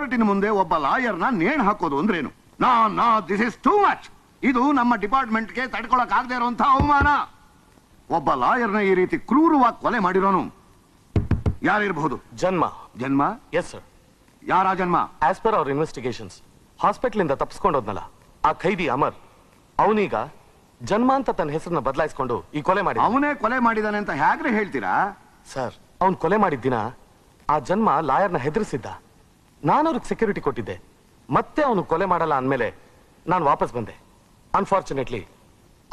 ಕೋರ್ಟಿನ ಮುಂದೆ ಒಬ್ಬ ಲಾಯರ್ನ ನೇಣು ಹಾಕೋದು ಅಂದ್ರೇನು? No, this is too much. ಇದು ನಮ್ಮ ಡಿಪಾರ್ಟ್ಮೆಂಟ್ಗೆ ತಡ್ಕೊಳಕ್ ಆಗದೆ ಇರುವಂತಹ ಅವಮಾನ. ಒಬ್ಬ ಲಾಯರ್ನ ಈ ರೀತಿ ಕ್ರೂರವಾಗಿ ಕೊಲೆ ಮಾಡಿರೋನು ಯಾರಿರಬಹುದು? ಜನ್ಮ? Yes sir. ಯಾರ ಜನ್ಮ? As per our investigations hospital ಇಂದ ತಪ್ಪಿಸ್ಕೊಂಡೋದ್ನಲ್ಲ ಆ ಖೈದಿ ಅಮರ್, ಅವನೀಗ ಜನ್ಮ ಅಂತ ತನ್ನ ಹೆಸರನ್ನ ಬದಲಾಯಿಸ್ಕೊಂಡು ಈ ಕೊಲೆ ಮಾಡಿ. ಅವನೇ ಕೊಲೆ ಮಾಡಿದಾನೆ ಅಂತ ಹೇಗ್ರೆ ಹೇಳ್ತೀರಾ? ಸರ್, ಅವನ್ ಕೊಲೆ ಮಾಡಿದ ದಿನ ಆ ಜನ್ಮ ಲಾಯರ್ನ ಹೆದರಿಸಿದ್ದ. ನಾನು ಅವ್ರಿಗೆ ಸೆಕ್ಯೂರಿಟಿ ಕೊಟ್ಟಿದ್ದೆ. ಮತ್ತೆ ಅವನು ಕೊಲೆ ಮಾಡಲ್ಲ ಅಂದ್ಮೇಲೆ ನಾನು ವಾಪಸ್ ಬಂದೆ. ಅನ್ಫಾರ್ಚುನೇಟ್ಲಿ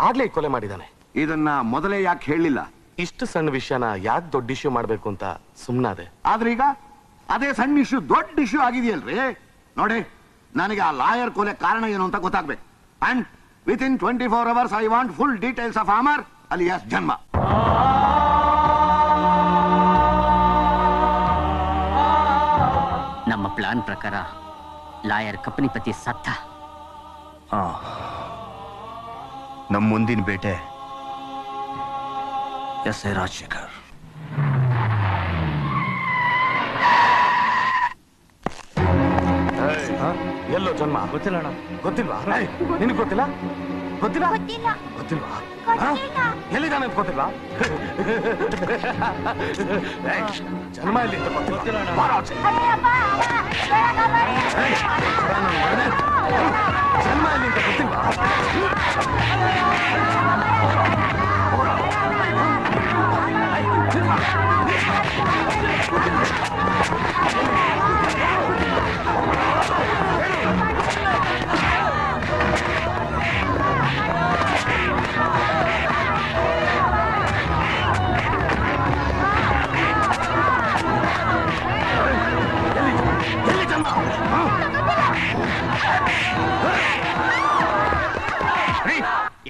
ಆಗ್ಲೇ ಕೊಲೆ ಮಾಡಿದಾನೆ. ಇದನ್ನ ಮೊದಲೇ ಯಾಕೆ ಹೇಳಿಲ್ಲ? ಇಷ್ಟು ಸಣ್ಣ ವಿಷಯನ ಯಾಕೆ ದೊಡ್ಡ ಇಶ್ಯೂ ಮಾಡ್ಬೇಕು ಅಂತ ಸುಮ್ಮನಾದೆ. ಆದ್ರೆ ಈಗ ಅದೇ ಸಣ್ಣ ಇಶ್ಯೂ ದೊಡ್ಡ ಇಶ್ಯೂ ಆಗಿದೆಯಲ್ರಿ. ನೋಡಿ, ನನಗೆ ಆ ಲಾಯರ್ ಕೊಲೆ ಕಾರಣ ಏನು ಅಂತ ಗೊತ್ತಾಗ್ಬೇಕು. And with in 24 hours I want full details of Amar alias Janma. ನಮ್ಮ ಪ್ಲಾನ್ ಪ್ರಕಾರ ಲಾಯರ್ ಕಪನಿಪತಿ ಸತ್ತ. ನಮ್ಮ ಮುಂದಿನ ಬೇಟೆ ಎಸ್ ಐ ರಾಜಶೇಖರ್. ಎಲ್ಲೋ ಜನ್ಮ? ಗೊತ್ತಿಲ್ಲ ಅಣ್ಣ. ಗೊತ್ತಿಲ್ವಾ? ನಿನಗೆ ಗೊತ್ತಿಲ್ಲ? ಗೊತ್ತಿಲ್ವಾ? ಎಲ್ಲಿದ್ದಾನೆ ಅಂತ ಗೊತ್ತಿಲ್ವಾ? ಜನ್ಮ ಎಲ್ಲಿ ಅಂತ ಗೊತ್ತಿಲ್ಲ. ಜನ್ಮ ಎಲ್ಲಿ ಅಂತ ಗೊತ್ತಿಲ್ವಾ?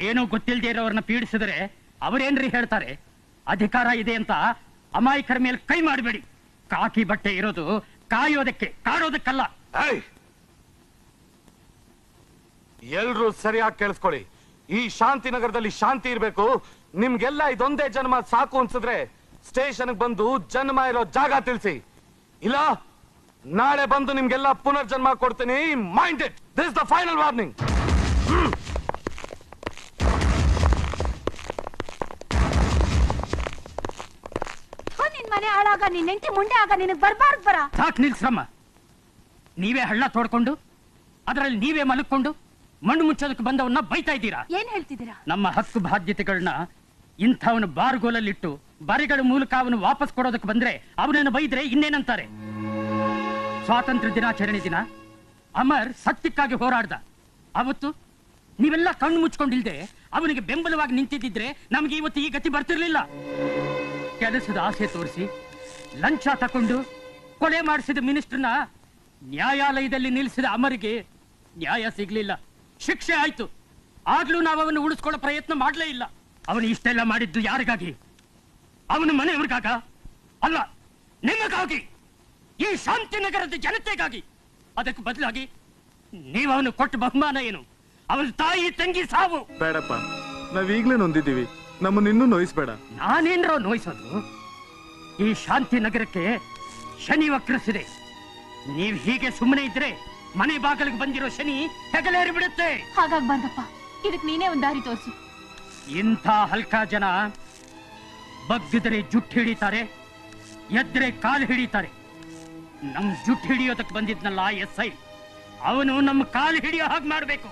ಏನೋ ಗೊತ್ತಿಲ್ಲದೆ ಇರೋರನ್ನ ಪೀಡಿಸಿದ್ರೆ ಅವರೇನ್ರಿ ಹೇಳ್ತಾರೆ? ಅಧಿಕಾರ ಇದೆ ಅಂತ ಅಮಾಯಕರ ಮೇಲೆ ಕೈ ಮಾಡಬೇಡಿ. ಕಾಕಿ ಬಟ್ಟೆ ಇರೋದು ಕಾಯೋದಕ್ಕೆ, ಕಾಡೋದಕ್ಕಲ್ಲ. ಎಲ್ರೂ ಸರಿಯಾಗಿ ಕೇಳಿಸ್ಕೊಳ್ಳಿ. ಈ ಶಾಂತಿನಗರದಲ್ಲಿ ಶಾಂತಿ ಇರ್ಬೇಕು. ನಿಮ್ಗೆಲ್ಲ ಇದೊಂದೇ ಜನ್ಮ ಸಾಕು ಅನ್ಸಿದ್ರೆ ಸ್ಟೇಷನ್ ಬಂದು ಜನ್ಮ ಇರೋ ಜಾಗ ತಿಳಿಸಿ. ಇಲ್ಲ ನಾಳೆ ಬಂದು ನಿಮ್ಗೆಲ್ಲ ಪುನರ್ಜನ್ಮ ಕೊಡ್ತೀನಿ. Mind it. This is the final warning. ಮನೆ ಹಾಳಾಗ ನಿನ್ ನೆಂಟಿ ಮುಂಡೆ ಆಗ ನಿನಗೆ ಬರ್ಬಾರ್ದು. ಬರ ಸಾಕ್ ನಿಲ್ಸ್ರಮ್ಮ. ನೀವೇ ಹಳ್ಳ ತೋಡ್ಕೊಂಡು ಅದರಲ್ಲಿ ನೀವೇ ಮಲಕ್ಕೊಂಡು ಮಣ್ಣು ಮುಚ್ಚೋದಕ್ಕೆ ಬಂದವನ್ನ ಬೈತಾ ಇದ್ದೀರಾ. ಏನ್ ಹೇಳ್ತಿದ್ದೀರಾ? ನಮ್ಮ ಹಕ್ಕು ಬಾಧ್ಯತೆಗಳನ್ನ ಇಂಥವನು ಬಾರ್ಗೋಲಲ್ಲಿಟ್ಟು ಬರಿಗಳ ಮೂಲಕ ಅವನು ವಾಪಸ್ ಕೊಡೋದಕ್ಕೆ ಬಂದ್ರೆ ಅವನನ್ನು ಬೈದ್ರೆ ಇನ್ನೇನಂತಾರೆ? ಸ್ವಾತಂತ್ರ್ಯ ದಿನಾಚರಣೆ ದಿನ ಅಮರ್ ಸತ್ಯಕ್ಕಾಗಿ ಹೋರಾಡ್ದ. ಅವತ್ತು ನೀವೆಲ್ಲ ಕಣ್ಣು ಮುಚ್ಕೊಂಡಿಲ್ದೆ ಅವನಿಗೆ ಬೆಂಬಲವಾಗಿ ನಿಂತಿದ್ದಿದ್ರೆ ನಮ್ಗೆ ಇವತ್ತು ಈ ಗತಿ ಬರ್ತಿರ್ಲಿಲ್ಲ. ಕೆಲಸದ ಆಸೆ ತೋರಿಸಿ ಲಂಚ ತಕೊಂಡು ಕೊಲೆ ಮಾಡಿಸಿದ ಮಿನಿಸ್ಟರ್ನ ನ್ಯಾಯಾಲಯದಲ್ಲಿ ನಿಲ್ಲಿಸಿದ ಅಮರಿಗೆ ನ್ಯಾಯ ಸಿಗ್ಲಿಲ್ಲ, ಶಿಕ್ಷೆ ಆಯ್ತು. ಆಗ್ಲೂ ನಾವು ಅವನು ಉಳಿಸ್ಕೊಳ್ಳೋ ಪ್ರಯತ್ನ ಮಾಡಲೇ ಇಲ್ಲ. ಅವನು ಇಷ್ಟೆಲ್ಲ ಮಾಡಿದ್ದು ಯಾರಿಗಾಗಿ? ಅವನ ಮನೆಯವ್ರಿಗಾಗ ಅಲ್ಲ, ನಿಮಗಾಗಿ, ಈ ಶಾಂತಿನಗರದ ಜನತೆಗಾಗಿ. ಅದಕ್ಕೆ ಬದಲಾಗಿ ನೀವು ಅವನು ಕೊಟ್ಟ ಬಹುಮಾನ ಏನು? ಅವನ ತಾಯಿ ತಂಗಿ ಸಾವು. ಬೇಡಪ್ಪ, ನಾವೀಗ್ಲೇ ನೊಂದಿದ್ದೀವಿ. ನಮ್ಮನ್ನ ಇನ್ನೂ ನೋಯಿಸ್ಬೇಡ. ನಾನೇನ್ರೋ ನೋಯಿಸೋದು? ಈ ಶಾಂತಿ ನಗರಕ್ಕೆ ಶನಿ ವಕ್ರಿಸಿದೆ. ನೀವ್ ಹೀಗೆ ಸುಮ್ಮನೆ ಇದ್ರೆ ಮನೆ ಬಾಗಿಲಿಗೆ ಬಂದಿರೋ ಶನಿ ಹೆಗಲೇರಿ ಬಿಡುತ್ತೆ. ಹಾಗಾಗ್ಬಾರ್ದಪ್ಪ, ಇದಕ್ ನೀನೇ ಒಂದ್ ದಾರಿ ತೋರಿಸು. ಇಂಥ ಹಲ್ಕ ಜನ ಬಗ್ಗಿದ್ರೆ ಜುಟ್ಟು ಹಿಡಿತಾರೆ, ಎದ್ರೆ ಕಾಲು ಹಿಡಿತಾರೆ. ನಮ್ ಜುಟ್ಟು ಹಿಡಿಯೋದಕ್ಕೆ ಬಂದಿದ್ನಲ್ಲ SI, ಅವನು ನಮ್ಮ ಕಾಲು ಹಿಡಿಯೋ ಹಾಗೆ ಮಾಡ್ಬೇಕು.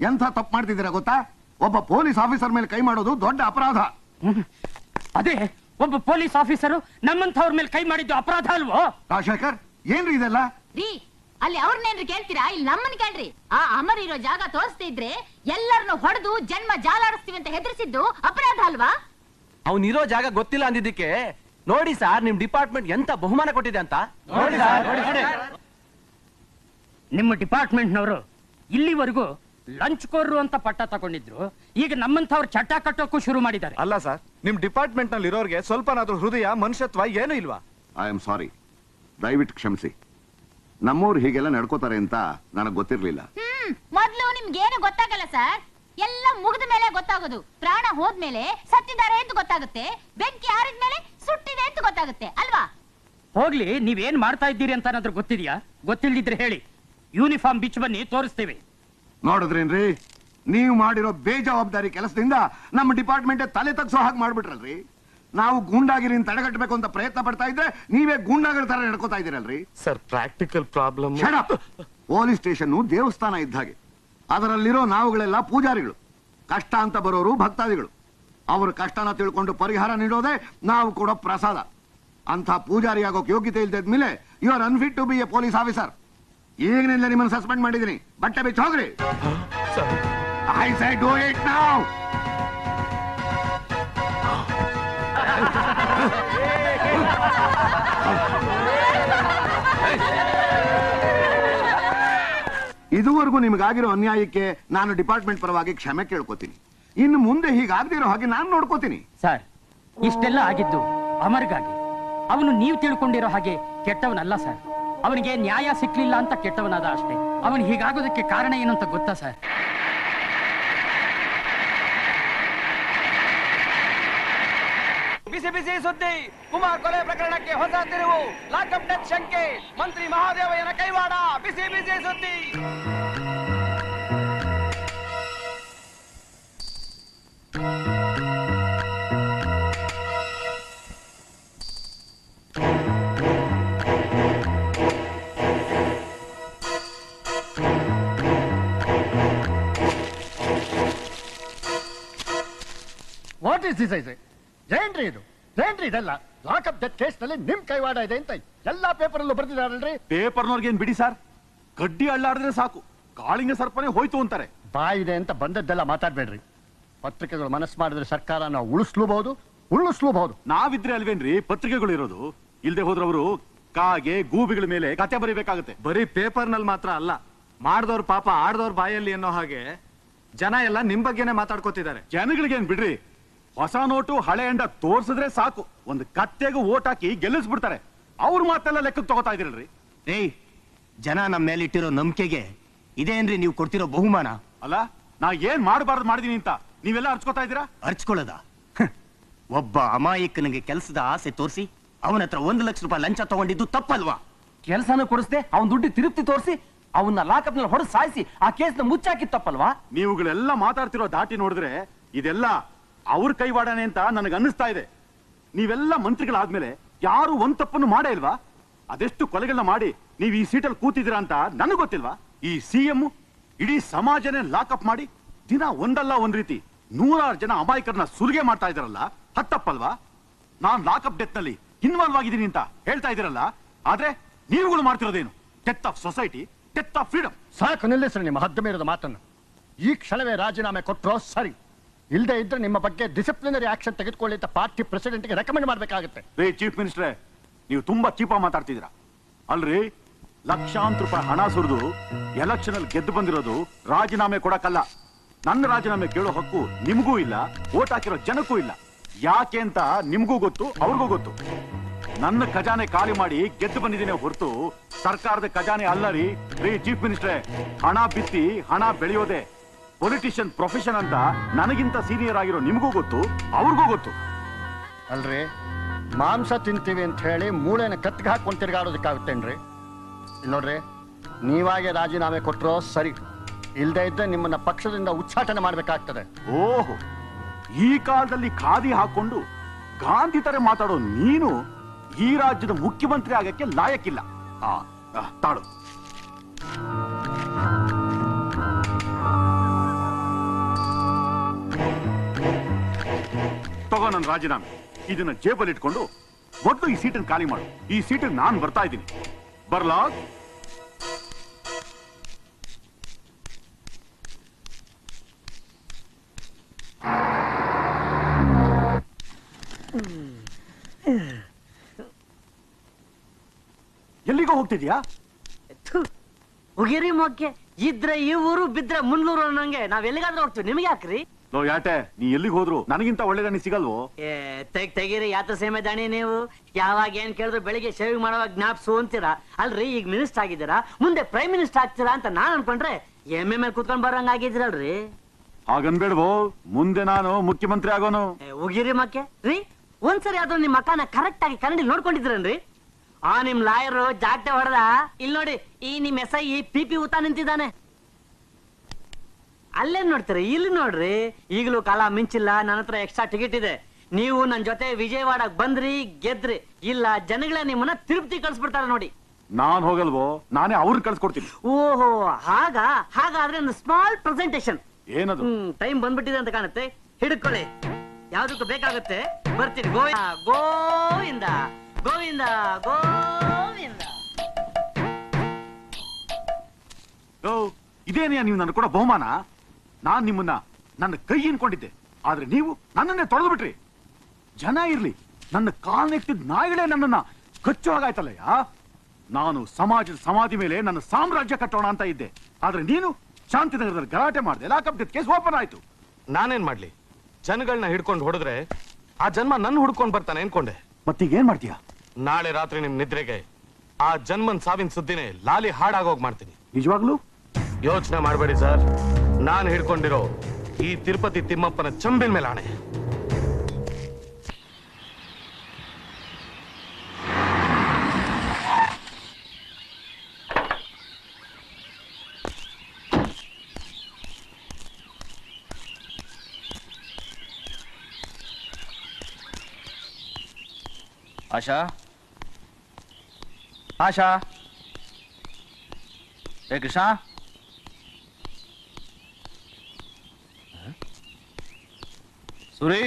ಎಂಥ ತಪ್ಪು ಮಾಡ್ತಿದ್ದೀರಾ ಗೊತ್ತಾ? ಒಬ್ಬ ಪೊಲೀಸ್ ಆಫೀಸರ್ ಮೇಲೆ ಕೈ ಮಾಡೋದು ದೊಡ್ಡ ಅಪರಾಧ. ಅದೇ ಒಬ್ಬ ಪೊಲೀಸ್ ಆಫೀಸರು ನಮ್ಮಂಥವ್ರ ಮೇಲೆ ಕೈ ಮಾಡಿದ್ದು ಅಪರಾಧ ಅಲ್ವೋ? ರಾಜಶೇಖರ್, ಏನ್ರಿ ಇದೆಲ್ಲ? ರೀ, ಅಲ್ಲಿ ಅವ್ರನ್ನೇನ್ರಿ ಕೇಳ್ತೀರಾ? ಇಲ್ಲಿ ನಮ್ಮನ್ನ ಕೇಳ್ರಿ. ಆ ಅಮರ್ ಇರೋ ಜಾಗ ತೋರಿಸ್ತಿದ್ರೆ ಎಲ್ಲರನ್ನು ಹೊಡೆದು ಜನ್ಮ ಜಾಲಾಡಿಸ್ತೀವಿ ಅಂತ ಹೆದರ್ಸಿದ್ದು ಅಪರಾಧ ಅಲ್ವಾ? ಅವನಿರೋ ಜಾಗ ಗೊತ್ತಿಲ್ಲ ಅಂದಿದ್ದಕ್ಕೆ ನೋಡಿ ಸರ್, ನಿಮ್ ಡಿಪಾರ್ಟ್ಮೆಂಟ್ ಎಂತ ಬಹುಮಾನ ಕೊಟ್ಟಿದೆ ಅಂತ. ನಿಮ್ಮ ಡಿಪಾರ್ಟ್ಮೆಂಟ್ನವರು ಇಲ್ಲಿವರೆಗೂ ಲಂಚ್ಕೋರ್ರು ಅಂತ ಪಟ್ಟ ತಗೊಂಡಿದ್ರು. ಈಗ ನಮ್ಮಂಥವ್ರು ಚಟ್ಟ ಕಟ್ಟೋಕ್ಕೂ ಶುರು ಮಾಡಿದ್ದಾರೆ. ಅಲ್ಲ ಸರ್, ನಿಮ್ ಡಿಪಾರ್ಟ್ಮೆಂಟ್ ನಲ್ಲಿ ಇರೋರ್ಗೆ ಸ್ವಲ್ಪನಾದ್ರೂ ಹೃದಯ ಮನುಷ್ಯತ್ವ ಏನು ಇಲ್ವಾ? ಐ ಆಮ್ ಸಾರಿ, ದಯವಿಟ್ಟು ಕ್ಷಮಿಸಿ. ನಮ್ಮೂರು ಹೀಗೆಲ್ಲ ನಡ್ಕೋತಾರೆ ಅಂತ ನನಗೆ ಗೊತ್ತಿರ್ಲಿಲ್ಲ. ಮೊದ್ಲು ನಿಮ್ಗೇನು ಗೊತ್ತಾಗಲ್ಲ ಸರ್. ಎಲ್ಲ ಮುಗಿದ ಮೇಲೆ ಗೊತ್ತಾಗೋದು. ಪ್ರಾಣ ಹೋದ್ಮೇಲೆ ಸತ್ತಿದ್ದಾರೆ ಅಂತ ಗೊತ್ತಾಗುತ್ತೆ, ಬೆಂಕಿ ಆರಿದ್ಮೇಲೆ ಸುಟ್ಟಿದೆ ಅಂತ ಗೊತ್ತಾಗುತ್ತೆ ಅಲ್ವಾ? ಹೋಗ್ಲಿ, ನೀವೇನ್ ಮಾಡ್ತಾ ಇದ್ದೀರಿ ಅಂತ ಏನಾದ್ರೂ ಗೊತ್ತಿದ್ಯಾ? ಗೊತ್ತಿಲ್ದಿದ್ರೆ ಹೇಳಿ, ಯೂನಿಫಾರ್ಮ್ ಬಿಚ್ಚು ಬನ್ನಿ, ತೋರಿಸ್ತೇವೆ. ನೋಡಿದ್ರೇನ್ರಿ, ನೀವು ಮಾಡಿರೋ ಬೇಜವಾಬ್ದಾರಿ ಕೆಲಸದಿಂದ ನಮ್ಮ ಡಿಪಾರ್ಟ್ಮೆಂಟ್ ತಲೆ ತಗ್ಸೋ ಹಾಗೆ ಮಾಡ್ಬಿಟ್ರಲ್ರಿ. ನಾವು ಗೂಂಡಾಗಿರಿನ ತಡೆಗಟ್ಟಬೇಕು ಅಂತ ಪ್ರಯತ್ನ ಪಡ್ತಾ ಇದ್ರೆ ನೀವೇ ಗೂಂಡಾಗಿರ ತರ ನಡ್ಕೋತಾ ಇದ್ದೀರಲ್ರಿ. Sir, practical problem. Police station ದೇವಸ್ಥಾನ ಇದ್ದ ಹಾಗೆ. ಅದರಲ್ಲಿರೋ ನಾವುಗಳೆಲ್ಲ ಪೂಜಾರಿಗಳು, ಕಷ್ಟ ಅಂತ ಬರೋರು ಭಕ್ತಾದಿಗಳು. ಅವ್ರ ಕಷ್ಟನ ತಿಳ್ಕೊಂಡು ಪರಿಹಾರ ನೀಡೋದೇ ನಾವು ಕೊಡೋ ಪ್ರಸಾದ. ಅಂತ ಪೂಜಾರಿ ಆಗೋಕ್ ಯೋಗ್ಯತೆ ಇಲ್ದಿದ್ಮೇಲೆ you are unfit to be a police officer. ಈಗಿನಿಂದ ನಿಮ್ಮನ್ನು ಸಸ್ಪೆಂಡ್ ಮಾಡಿದೀನಿ. ಬಟ್ಟೆ ಬಿಚ್ಚಿ ಹೋಗ್ರಿ. I say do it now. ಇದುವರೆಗೂ ನಿಮಗಾಗಿರೋ ಅನ್ಯಾಯಕ್ಕೆ ನಾನು ಡಿಪಾರ್ಟ್ಮೆಂಟ್ ಪರವಾಗಿ ಕ್ಷಮೆ ಕೇಳ್ಕೊತೀನಿ. ಇನ್ನು ಮುಂದೆ ಹೀಗಾಗದಿರೋ ಹಾಗೆ ನಾನು ನೋಡ್ಕೋತೀನಿ. ಸರ್, ಇಷ್ಟೆಲ್ಲ ಆಗಿದ್ದು ಅಮರ್ಗಾಗಿ. ಅವನು ನೀವು ತಿಳ್ಕೊಂಡಿರೋ ಹಾಗೆ ಕೆಟ್ಟವನಲ್ಲ ಸರ್. ಅವನಿಗೆ ನ್ಯಾಯ ಸಿಕ್ಲಿಲ್ಲ ಅಂತ ಕೆಟ್ಟವನಾದ ಅಷ್ಟೇ. ಅವನು ಹೀಗಾಗೋದಕ್ಕೆ ಕಾರಣ ಏನಂತ ಗೊತ್ತಾ ಸರ್? ಬಿಸಿ ಬಿಸಿ ಸುದ್ದಿ, ಕುಮಾರ್ ಕೊಲೆ ಪ್ರಕರಣಕ್ಕೆ ಹೊಸ ತಿರುವು. ಲಾಕಪ್ ಡೆತ್ ಶಂಕೆ, ಮಂತ್ರಿ ಮಹಾದೇವಯ್ಯನ ಕೈವಾಡ. ಬಿಸಿ ಬಿಸಿ ಸುದ್ದಿ. What is this? ಏನ್ರಿ ಇದು? ಏನ್ರಿ ಇದೆಲ್ಲ? ಲಾಕಪ್ ಡೆತ್ ಕೇಸ್ ನಲ್ಲಿ ನಿಮ್ ಕೈವಾಡ ಇದೆ ಅಂತ ಎಲ್ಲಾ ಪೇಪರ್ ಅಲ್ಲೂ ಬರ್ತಿದಾರಲ್ರಿ. ಪೇಪರ್ನವ್ರಿಗೇನ್ ಬಿಡಿ ಸರ್, ಗಡ್ಡಿ ಅಳ್ಳಾಡಿದ್ರೆ ಸಾಕು ಕಾಳಿಂಗ ಸರ್ಪನೆ ಹೋಯ್ತು ಅಂತಾರೆ. ಬಾಯಿದೆ ಅಂತ ಬಂದದ್ದೆಲ್ಲ ಮಾತಾಡ್ಬೇಡ್ರಿ. ಪತ್ರಿಕೆಗಳು ಮನಸ್ಸು ಮಾಡಿದ್ರೆ ಸರ್ಕಾರನ ಉಳಿಸ್ಲೂಬಹುದು. ನಾವಿದ್ರೆ ಅಲ್ವೇನ್ರಿ ಪತ್ರಿಕೆಗಳು ಇರೋದು? ಇಲ್ದೆ ಹೋದ್ರವರು ಕಾಗೆ ಗೂಬಿಗಳ ಮೇಲೆ ಕತೆ ಬರೀಬೇಕಾಗುತ್ತೆ. ಬರೀ ಪೇಪರ್ ನಲ್ಲಿ ಮಾತ್ರ ಅಲ್ಲ, ಮಾಡ್ದವ್ರ ಪಾಪ ಆಡ್ದವ್ರ ಬಾಯಲ್ಲಿ ಅನ್ನೋ ಹಾಗೆ ಜನ ಎಲ್ಲ ನಿಮ್ ಬಗ್ಗೆನೆ ಮಾತಾಡ್ಕೋತಿದ್ದಾರೆ. ಜನಗಳಿಗೇನ್ ಬಿಡ್ರಿ, ಹೊಸ ನೋಟು ಹಳೆ ಎಂಡ ತೋರ್ಸಿದ್ರೆ ಸಾಕು ಒಂದು ಕತ್ತೆಗೂ ಓಟ್ ಹಾಕಿ ಗೆಲ್ಲಿಸ್ಬಿಡ್ತಾರೆ. ಅವ್ರ ಮಾತೆಲ್ಲ ಲೆಕ್ಕಕ್ಕೆ ತಗೋತಾ ಇದೀರಲ್ರಿ. ಏಯ್, ಜನ ನಮ್ಮ ಮೇಲೆ ಇಟ್ಟಿರೋ ನಂಬಿಕೆಗೆ ಇದೇನ್ರಿ ನೀವು ಕೊಡ್ತಿರೋ ಬಹುಮಾನ? ಅಲ್ಲ, ನಾ ಏನ್ ಮಾಡಬಾರ್ದು ಮಾಡಿದೀನಿ ಅಂತ ನೀವೆಲ್ಲ ಅರ್ಚ್ಕೋತಾ ಇದ್ದೀರಾ? ಅರ್ಚ್ಕೊಳ್ಳೋದ? ಒಬ್ಬ ಅಮಾಯಕನಿಗೆ ಕೆಲಸದ ಆಸೆ ತೋರಿಸಿ ಅವನ ಹತ್ರ 1 ಲಕ್ಷ ರೂಪಾಯಿ ಲಂಚ ತಗೊಂಡಿದ್ದು ತಪ್ಪಲ್ವಾ? ಕೆಲಸನೂ ಕೊಡಿಸ್ದೆ, ಅವನ್ ದುಡ್ಡು ತಿರುಪ್ತಿ ತೋರಿಸಿ ಅವನ್ನ ಲಾಕಪ್ ನಲ್ಲಿ ಹೊಡೆದು ಸಾಯಿಸಿ ಆ ಕೇಸ್ನ ಮುಚ್ಚಾಕಿ ತಪ್ಪಲ್ವಾ? ನೀವುಗಳೆಲ್ಲ ಮಾತಾಡ್ತಿರೋ ದಾಟಿ ನೋಡಿದ್ರೆ ಇದೆಲ್ಲ ಅವ್ರ ಕೈವಾಡನೆ ಅಂತ ನನಗೆ ಅನ್ನಿಸ್ತಾ ಇದೆ. ನೀವೆಲ್ಲ ಮಂತ್ರಿಗಳಾದ್ಮೇಲೆ ಯಾರು ಒಂದ್ ತಪ್ಪನ್ನು ಮಾಡೇ ಇಲ್ವಾ? ಅದೆಷ್ಟು ಕೊಲೆಗಳನ್ನ ಮಾಡಿ ನೀವು ಈ ಸೀಟಲ್ಲಿ ಕೂತಿದ್ದೀರಾ ಅಂತ ನನಗೆ ಗೊತ್ತಿಲ್ವಾ? ಈ ಸಿಎಂ ಇಡೀ ಸಮಾಜನೇ ಲಾಕಪ್ ಮಾಡಿ ದಿನ ಒಂದಲ್ಲ ಒಂದ್ ರೀತಿ 100 ಜನ ಅಮಾಯಕರನ್ನ ಸುಲಿಗೆ ಮಾಡ್ತಾ ಇದಾರಲ್ಲ, ಹತ್ತಪ್ಪಲ್ವಾ? ನಾನ್ ಲಾಕಪ್ ಡೆತ್ ನಲ್ಲಿ ಇನ್ವಾಲ್ವ್ ಆಗಿದ್ದೀನಿ ಅಂತ ಹೇಳ್ತಾ ಇದ್ದೀರಲ್ಲ, ಆದ್ರೆ ನೀವುಗಳು ಮಾಡ್ತಿರೋದೇನು? Death of society, death of freedom. ಸಾಕು, ನಿಲ್ಲಿಸ್ರಿ ನಿಮ್ಮ ಹದ್ದು ಮೀರಿದ ಮಾತನ್ನು. ಈ ಕ್ಷಣವೇ ರಾಜೀನಾಮೆ ಕೊಟ್ಟರೋ ಸರಿ. ಇಲ್ಲದೆ ಇದ್ರೆ ನಿಮ್ಮ ಬಗ್ಗೆ ಡಿಸಿಪ್ಲಿನರಿ ಆಕ್ಷನ್ ತೆಗೆದುಕೊಳ್ಳಿ ಅಂತ ಪಾರ್ಟಿ ಪ್ರೆಸಿಡೆಂಟ್ಗೆ ರೆಕಮೆಂಡ್ ಮಾಡಬೇಕಾಗುತ್ತೆ. ರೇ ಚೀಫ್ ಮಿನಿಸ್ಟ್ರೇ, ನೀವು ತುಂಬಾ ಚೀಪಾ ಮಾತಾಡ್ತಿದ್ದೀರಾ. ಅಲ್ರಿ, ಲಕ್ಷಾಂತರ ರೂಪಾಯಿ ಹಣ ಸುರಿದು ಎಲೆಕ್ಷನ್ ಅಲ್ಲಿ ಗೆದ್ದು ಬಂದಿರೋದು ರಾಜೀನಾಮೆ ಕೊಡಕ್ಕಲ್ಲ. ನನ್ನ ರಾಜೀನಾಮೆ ಕೇಳೋ ಹಕ್ಕು ನಿಮಗೂ ಇಲ್ಲ, ಓಟ್ ಹಾಕಿರೋ ಜನಕ್ಕೂ ಇಲ್ಲ. ಯಾಕೆ ಅಂತ ನಿಮ್ಗೂ ಗೊತ್ತು, ಅವ್ರಿಗೂ ಗೊತ್ತು. ನನ್ನ ಖಜಾನೆ ಖಾಲಿ ಮಾಡಿ ಗೆದ್ದು ಬಂದಿದ್ದೀನಿ ಹೊರತು ಸರ್ಕಾರದ ಖಜಾನೆ ಅಲ್ಲ ರೀ. ಚೀಫ್ ಮಿನಿಸ್ಟ್ರೇ, ಹಣ ಬಿತ್ತಿ ಹಣ ಬೆಳೆಯೋದೆ ಪೊಲಿಟಿಷಿಯನ್ ಪ್ರೊಫೆಷನ್ ಅಂತ ನನಗಿಂತ ಸೀನಿಯರ್ ಆಗಿರೋ ನಿಮಗೂ ಗೊತ್ತು, ಅವ್ರಿಗೂ ಗೊತ್ತು. ಅಲ್ರಿ, ಮಾಂಸ ತಿಂತೀವಿ ಅಂತ ಹೇಳಿ ಮೂಳೆನ ಕತ್ತಿಗೆ ಹಾಕೊಂಡು ತಿರ್ಗಾಡೋದಕ್ಕಾಗುತ್ತೇನ್ರಿ? ನೋಡ್ರಿ, ನೀವಾಗೆ ರಾಜೀನಾಮೆ ಕೊಟ್ಟರೋ ಸರಿ. ಇಲ್ದೇ ಇದ್ದರೆ ನಿಮ್ಮನ್ನ ಪಕ್ಷದಿಂದ ಉಚ್ಚಾಟನೆ ಮಾಡಬೇಕಾಗ್ತದೆ. ಓಹೋ, ಈ ಕಾಲದಲ್ಲಿ ಖಾದಿ ಹಾಕೊಂಡು ಗಾಂಧಿ ತರ ಮಾತಾಡೋ ನೀನು ಈ ರಾಜ್ಯದ ಮುಖ್ಯಮಂತ್ರಿ ಆಗಕ್ಕೆ ಲಾಯಕ್ಕಿಲ್ಲ. ತಾಳು. ತಗೋ ನನ್ನ ರಾಜೀನಾಮೆ. ಇದನ್ನ ಜೇಬಲ್ಲಿ ಇಟ್ಕೊಂಡು ಮೊದಲು ಈ ಸೀಟನ್ನು ಖಾಲಿ ಮಾಡು. ಈ ಸೀಟಿಗೆ ನಾನು ಬರ್ತಾ ಇದ್ದೀನಿ. ಬರ್ಲಾ? ಎಲ್ಲಿಗೋ ಹೋಗ್ತಿದ್ಯಾ? ಉಗಿರಿ ಮೊಕ್ಕೆ ಇದ್ರೆ ಈ ಊರು ಬಿದ್ರೆ ಮುನ್ನೂರು ಅನ್ನಂಗೆ ನಾವ್ ಎಲ್ಲಿಗಾದ್ರೂ ಹೋಗ್ತೀವಿ. ನಿಮ್ಗೆ ಯಾಕ್ರಿ? ಲೋ ಯಾಟೆ, ನೀ ಎಲ್ಲಿಗೆ ಹೋದ್ರು ನನಗಿಂತ ಒಳ್ಳೆ ದಣಿ ಸಿಗಲ್ವೋ? ತೆಗಿರಿ ಯಾತ್ರ ಸೇಮೆ ದಾಣಿ ನೀವು. ಯಾವಾಗ ಏನ್ ಕೇಳಿದ್ರು ಬೆಳಿಗ್ಗೆ ಶೇವಿಂಗ್ ಮಾಡುವಾಗ ಜ್ಞಾಪ್ಸು ಅಂತೀರಾ ಅಲ್ರಿ. ಈಗ ಮಿನಿಸ್ಟರ್ ಆಗಿದ್ದೀರಾ, ಮುಂದೆ ಪ್ರೈಮ್ ಮಿನಿಸ್ಟರ್ ಆಗ್ತೀರಾ ಅಂತ ನಾನ್ ಅನ್ಕೊಂಡ್ರೆ ಎಮ್ಮೆ ಮೇಲೆ ಕುತ್ಕೊಂಡ್ ಬರಂಗ ಆಗಿದ್ದೀರಲ್ರಿ. ಹಾಗನ್ಬೇಡ್ವೋ, ಮುಂದೆ ನಾನು ಮುಖ್ಯಮಂತ್ರಿ ಆಗೋನು. ಉಗಿರಿ ಮಕ್ಕೆ ರೀ, ಒಂದ್ಸರಿ ಆದ್ರೂ ನಿಮ್ ಮಕ್ಕನ ಕರೆಕ್ಟ್ ಆಗಿ ಕನ್ನಡಿ ನೋಡ್ಕೊಂಡಿದ್ರನ್ರಿ? ನಿಮ್ ಲಾಯರ್ ಜಾಗ್ತೆ ಹೊಡೆದ. ಇಲ್ಲಿ ನೋಡಿ, ಈ ನಿಮ್ ಎಸ್ ಐ ಪಿ ಊತ ನಿಂತಿದ್ದಾನೆ. ಅಲ್ಲೇನ್ ನೋಡ್ತೀರಿ, ಇಲ್ಲಿ ನೋಡ್ರಿ. ಈಗಲೂ ಕಾಲ ಮಿಂಚಿಲ್ಲ. ನನ್ನ ಹತ್ರ ಎಕ್ಸ್ಟ್ರಾ ಟಿಕೆಟ್ ಇದೆ. ನೀವು ನನ್ ಜೊತೆ ವಿಜಯವಾಡಕ್ ಬಂದ್ರಿ, ಗೆದ್ರಿ. ಇಲ್ಲ ಜನಗಳೇ ನಿಮ್ಮನ್ನ ತಿರುಪತಿ ಕಳ್ಸ್ಬಿಡ್ತಾರೆ ನೋಡಿ. ನಾನ್ ಹೋಗಲ್ವೋ, ನಾನೇ ಅವ್ರನ್ನ ಕಳ್ಸ್ಕೊಡ್ತೀನಿ. ಓಹೋ ಹಾಗಾದ್ರೆ ಒಂದು ಸ್ಮಾಲ್ ಪ್ರೆಸೆಂಟೇಶನ್. ಏನದು? ಟೈಮ್ ಬಂದ್ಬಿಟ್ಟಿದೆ ಅಂತ ಕಾಣುತ್ತೆ. ಹಿಡ್ಕೊಳ್ಳಿ, ಯಾವ್ದಕ್ಕೂ ಬೇಕಾಗುತ್ತೆ. ಬರ್ತೀನಿ. ಗೋವಿಂದ ಗೋವಿಂದ ಗೋವಿಂದ. ಇದೇನೆಯಾ ನೀವು ನನ್ನ ಕೂಡ ಬಹುಮಾನ? ನಾನ್ ನಿಮ್ಮನ್ನ ನನ್ನ ಕೈ ಅನ್ಕೊಂಡಿದ್ದೆ, ಆದ್ರೆ ನೀವು ನನ್ನನ್ನೇ ತೊಳೆದು ಬಿಟ್ರಿ. ಜನ ಇರ್ಲಿ, ನನ್ನ ಕಾಲ್ನೆಕ್ತಿದ್ ನಾಯಿಗಳೇ ನನ್ನನ್ನ ಕಚ್ಚೋ ಹಾಗಾಯ್ತಲ್ಲಯ್ಯ. ನಾನು ಸಮಾಜದ ಸಮಾಧಿ ಮೇಲೆ ನನ್ನ ಸಾಮ್ರಾಜ್ಯ ಕಟ್ಟೋಣ ಅಂತ ಇದ್ದೆ, ಆದ್ರೆ ನೀನು ಶಾಂತಿನಗರದಲ್ಲಿ ಗಲಾಟೆ ಮಾಡಿದೆ. ಲಾಕಪ್ ಡೆತ್ ಕೇಸ್ ಓಪನ್ ಆಯ್ತು. ನಾನೇನ್ ಮಾಡ್ಲಿ? ಜನಗಳನ್ನ ಹಿಡ್ಕೊಂಡು ಹೊಡೆದ್ರೆ ಆ ಜನ್ಮ ನನ್ನ ಹುಡ್ಕೊಂಡ್ ಬರ್ತಾನೆ ಅನ್ಕೊಂಡೆ. ಮತ್ತೀಗ ಏನ್ ಮಾಡ್ತೀಯಾ? ನಾಳೆ ರಾತ್ರಿ ನಿಮ್ ನಿದ್ರೆಗೆ ಆ ಜನ್ಮನ್ ಸಾವಿನ ಸುದ್ದಿನೇ ಲಾಲಿ ಹಾಡಾಗೋಗ್ ಮಾಡ್ತೀನಿ. ನಿಜವಾಗ್ಲೂ? ಯೋಚನೆ ಮಾಡಬೇಡಿ ಸರ್, ನಾನು ಹಿಡ್ಕೊಂಡಿರೋ ಈ ತಿರುಪತಿ ತಿಮ್ಮಪ್ಪನ ಚಂಬಿನ ಮೇಲೆ ಆಣೆ. ಆಶಾ, ಆಶಾ, ಏ ಕೃಷ್ಣ, ಸುರಿ,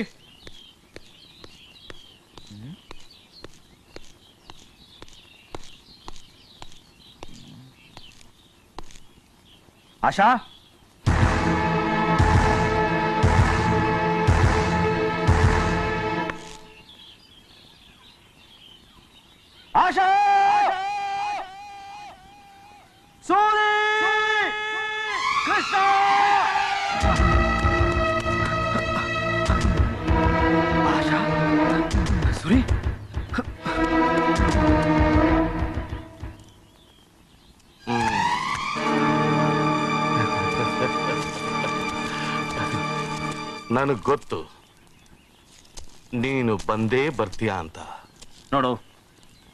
ಆಶಾ, ಆಶಾ, ಸೂರಿ, ಕೃಷ್ಣ, ಆಶಾ, ಸೂರಿ, ನನಗ್ ಗೊತ್ತು ನೀನು ಬಂದೇ ಬರ್ತೀಯಾ ಅಂತ. ನೋಡು,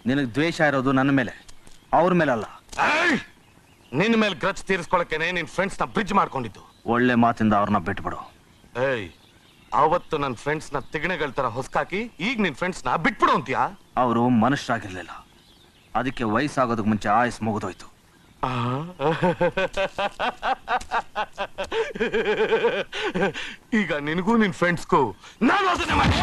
ನಿನಗೆ ದ್ವೇಷ ಇರೋದು ನನ್ನ ಮೇಲೆ, ಅವ್ರ ಮೇಲೆ ಅಲ್ಲ. ನಿನ್ನ ಮೇಲೆ ಗ್ರಚ್ ತೀರಿಸ್ಕೊಳಕ್ಕೇನೆ ನಿನ್ ಫ್ರೆಂಡ್ಸ್ ನ ಬ್ರಿಡ್ಜ್ ಮಾಡ್ಕೊಂಡಿದ್ದು. ಒಳ್ಳೆ ಮಾತಿಂದ ಅವ್ರನ್ನ ಬಿಟ್ಬಿಡು. ಏಯ್, ಅವತ್ತು ನನ್ನ ಫ್ರೆಂಡ್ಸ್ ನ ತಿಗಣೆಗಳ ತರ ಹೊಸ್ಕಾಕಿ ಈಗ ನಿನ್ ಫ್ರೆಂಡ್ಸ್ ನ ಬಿಟ್ಬಿಡು ಅಂತೀಯಾ? ಅವರು ಮನುಷ್ಯರಾಗಿರ್ಲಿಲ್ಲ, ಅದಕ್ಕೆ ವಯಸ್ಸಾಗೋದಕ್ಕೆ ಮುಂಚೆ ಆಯಸ್ ಮುಗಿದೋಯ್ತು. ಈಗ ನಿನಗೂ ನಿನ್ ಫ್ರೆಂಡ್ಸ್ಗೂ ನಾನು ಅದನ್ನೇ ಮಾಡಿ.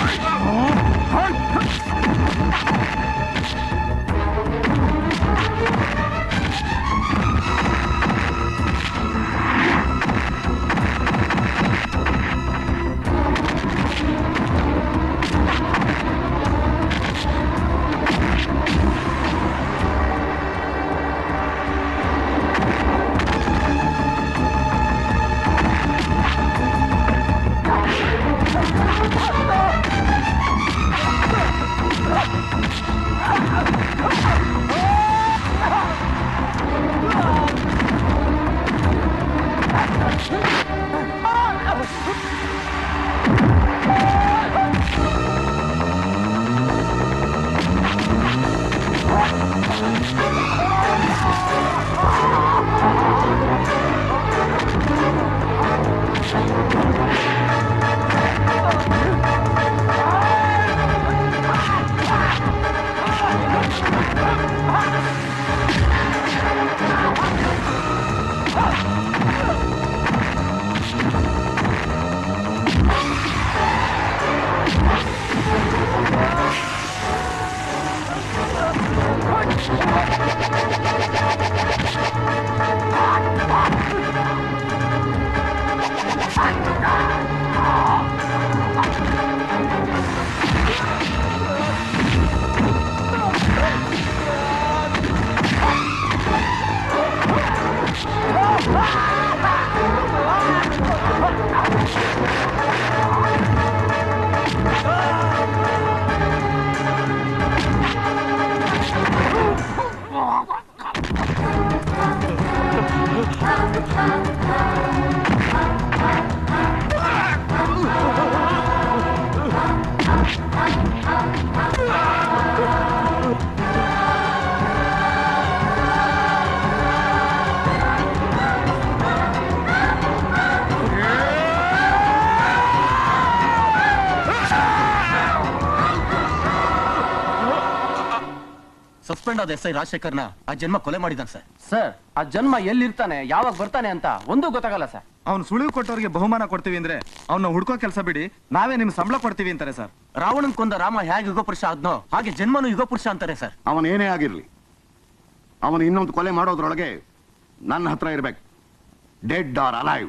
ಸಸ್ಪೆಂಡ್ ಆದ ಎಸ್ ಐ ರಾಜಶೇಖರ್ನ ಆ ಜನ್ಮ ಕೊಲೆ ಮಾಡಿದಾನೆ ಸರ್. ಸರ್ ಆ ಜನ್ಮ ಎಲ್ಲಿರ್ತಾನೆ ಯಾವಾಗ ಬರ್ತಾನೆ ಅಂತ ಒಂದೂ ಗೊತ್ತಾಗಲ್ಲ ಸರ್. ಅವ್ನು ಸುಳಿವು ಕೊಟ್ಟವ್ರಿಗೆ ಬಹುಮಾನ ಕೊಡ್ತೀವಿ ಅಂದ್ರೆ ಅವ್ನ ಹುಡ್ಕೋ ಕೆಲಸ ಬಿಡಿ, ನಾವೇ ನಿಮ್ ಸಂಬಳ ಕೊಡ್ತೀವಿ ಅಂತಾರೆ ಸರ್. ರಾವಣನ್ ಕೊಂದ ರಾಮ ಹೇಗೆ ಯುಗ ಪುರುಷ ಆದ್ನೋ ಹಾಗೆ ಜನ್ಮನು ಯುಗ ಪುರುಷ ಅಂತಾರೆ ಸರ್. ಅವನೇನೇ ಆಗಿರ್ಲಿ, ಅವನು ಇನ್ನೊಂದು ಕೊಲೆ ಮಾಡೋದ್ರೊಳಗೆ ನನ್ನ ಹತ್ರ ಇರ್ಬೇಕು, ಡೆಡ್ ಆರ್ ಅಲೈವ್.